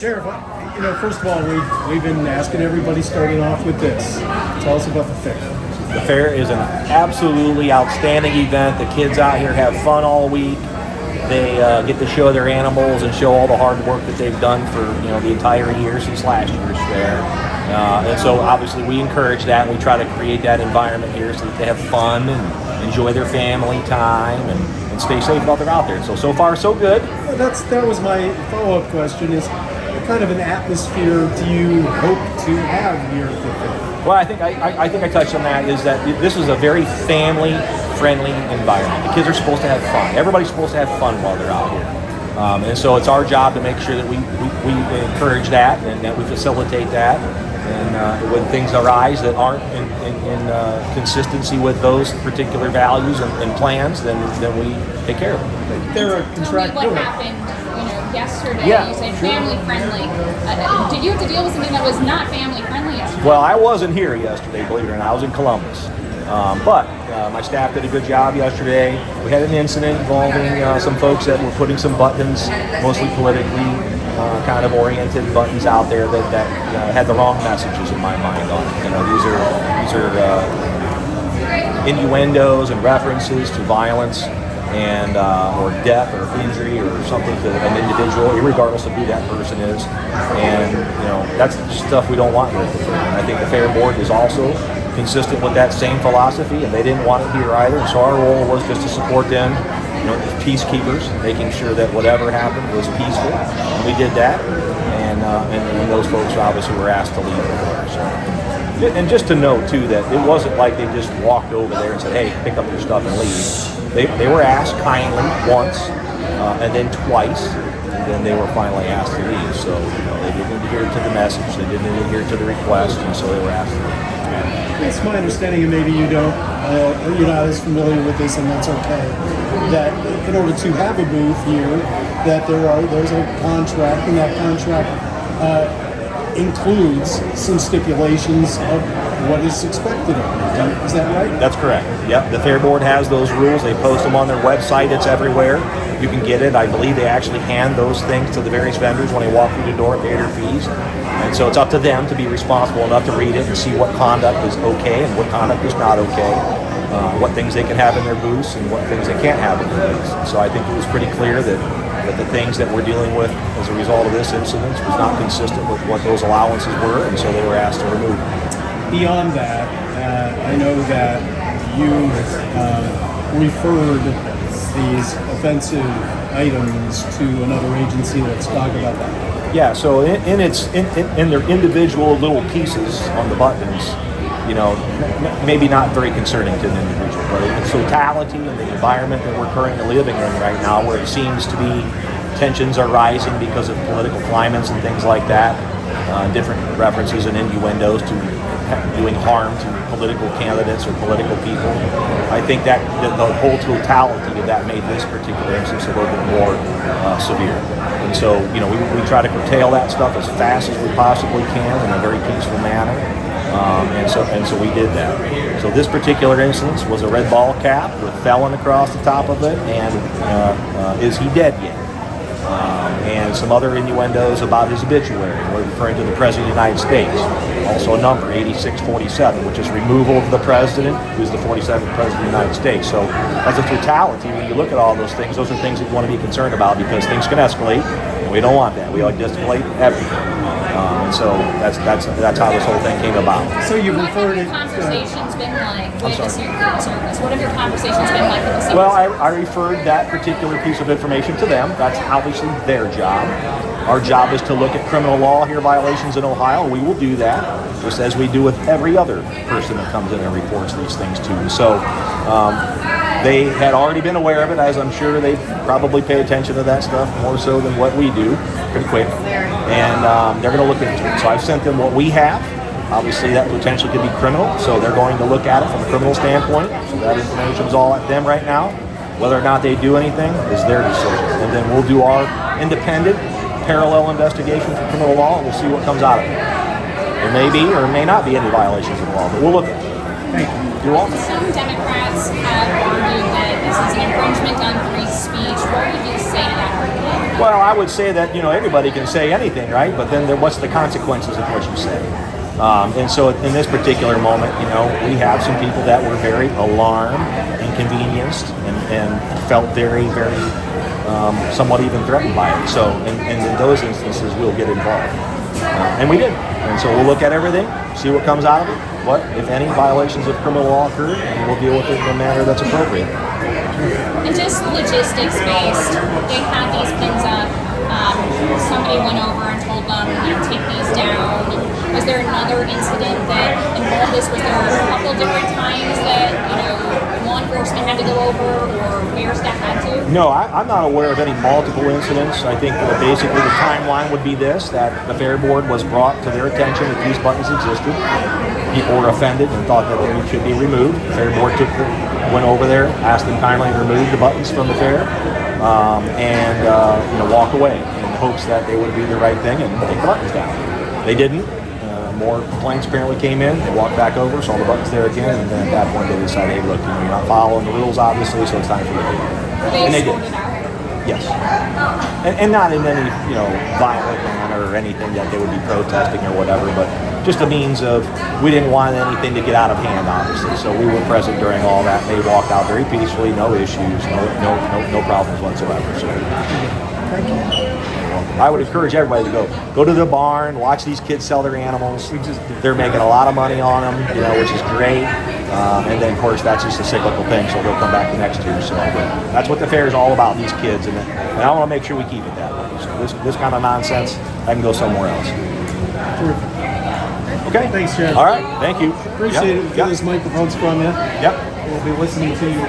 Sheriff, first of all, we've been asking everybody starting off with this. Tell us about the fair. The fair is an absolutely outstanding event. The kids out here have fun all week. They get to show their animals and show all the hard work that they've done for the entire year since last year's fair. And so obviously we encourage that, and we try to create that environment here so that they have fun and enjoy their family time and stay safe while they're out there. So far so good. Well, that was my follow-up question is, what kind of an atmosphere do you hope to have here at the fair? Well, I think I touched on that, is that this is a very family-friendly environment. The kids are supposed to have fun. Everybody's supposed to have fun while they're out here. And so it's our job to make sure that we encourage that and that we facilitate that. And when things arise that aren't in consistency with those particular values and plans, then we take care of them. They're a contract. Tell me what happened yesterday. Yeah, you said sure. family friendly. Did you have to deal with something that was not family friendly yesterday? Well, I wasn't here yesterday, believe it or not. I was in Columbus. But my staff did a good job yesterday. We had an incident involving some folks that were putting some buttons, mostly politically kind of oriented buttons out there that had the wrong messages in my mind on it. These are innuendos and references to violence and or death or injury or something to an individual, regardless of who that person is. And that's the stuff we don't want here at the fair. And I think the fair board is also consistent with that same philosophy, and they didn't want it here either. And so our role was just to support them, as peacekeepers, making sure that whatever happened was peaceful. And we did that, and those folks obviously were asked to leave the fair. So. And just to note too that it wasn't like they just walked over there and said, "Hey, pick up your stuff and leave." They were asked kindly once, and then twice, and then they were finally asked to leave. So they didn't adhere to the message, they didn't adhere to the request, and so they were asked to leave. It's my understanding, and maybe you don't, you're not as familiar with this, and that's okay, that in order to have a booth here, that there's a contract, and that contract includes some stipulations of what is expected of you. Is that right? That's correct. Yep, the Fair Board has those rules. They post them on their website. It's everywhere. You can get it. I believe they actually hand those things to the various vendors when they walk through the door and pay their fees. And so it's up to them to be responsible enough to read it and see what conduct is okay and what conduct is not okay, what things they can have in their booths and what things they can't have in their booths. So I think it was pretty clear that the things that we're dealing with as a result of this incident was not consistent with what those allowances were, and so they were asked to remove them. Beyond that, I know that you referred these offensive items to another agency. Let's talk about that. Yeah, so in their individual little pieces on the buttons, maybe not very concerning to an individual, but in totality and the environment that we're currently living in right now, where it seems to be tensions are rising because of political climates and things like that, different references and innuendos to doing harm to political candidates or political people. I think that the whole totality of that made this particular instance a little bit more severe. And so, we try to curtail that stuff as fast as we possibly can in a very peaceful manner. And so we did that. So this particular instance was a red ball cap with felon across the top of it, and is he dead yet? And some other innuendos about his obituary. We're referring to the President of the United States. Also a number, 8647, which is removal of the President, who's the 47th President of the United States. So as a totality, when you look at all those are things that you want to be concerned about, because things can escalate, and we don't want that. We like to escalate everything. And so that's how this whole thing came about. So you've referred it. What have your conversations been like with the Secret Service? What have your conversations been like with the Secret Well, Service? I referred that particular piece of information to them. That's obviously their job. Our job is to look at criminal law here violations in Ohio. We will do that, just as we do with every other person that comes in and reports these things to. So they had already been aware of it, as I'm sure they probably pay attention to that stuff more so than what we do, pretty quick. And they're going to look into it. So I've sent them what we have. Obviously, that potentially could be criminal, so they're going to look at it from a criminal standpoint. So that information is all at them right now. Whether or not they do anything is their decision. And then we'll do our independent, parallel investigation for criminal law, and we'll see what comes out of it. There may be or may not be any violations of the law, but we'll look at it. Thank you. You're welcome. Some Democrats have argued that this is an infringement on free speech. What would you say to that argument? Well, I would say that, everybody can say anything, right? But then what's the consequences of what you say? And so in this particular moment, we have some people that were very alarmed, inconvenienced, and felt very, very somewhat even threatened by it. So in those instances, we'll get involved. And we did. And so we'll look at everything, see what comes out of it, what, if any, violations of criminal law occurred, and we'll deal with it in a manner that's appropriate. And just logistics based, they had these pins up. Somebody went over and told them, take these down. Was there another incident that involved this? Was there a couple different times that, law enforcement had to go over or fair staff had to? No, I'm not aware of any multiple incidents. I think that basically the timeline would be this, that the Fair Board was brought to their attention that these buttons existed. People were offended and thought that they should be removed. The Fair Board went over there, asked them kindly to remove the buttons from the fair, and walk away in hopes that they would do the right thing and take the buttons down. They didn't. More complaints apparently came in. They walked back over, saw the buttons there again, and then at that point they decided, hey, look, you're not following the rules, obviously, so it's time for you to leave. And they did. Yes. And not in any, violent manner or anything that they would be protesting or whatever, but just a means of, we didn't want anything to get out of hand, obviously. So we were present during all that. They walked out very peacefully, no issues, no problems whatsoever. So, Thank you. I would encourage everybody to go to the barn, watch these kids sell their animals. They're making a lot of money on them, which is great. And then, of course, that's just a cyclical thing, so they'll come back the next year. So that's what the fair is all about, these kids. And I want to make sure we keep it that way. So this kind of nonsense, I can go somewhere else. Terrific. Okay. Thanks, Chad. All right. Thank you. Appreciate it. Get those microphones from you. Yep. We'll be listening to you.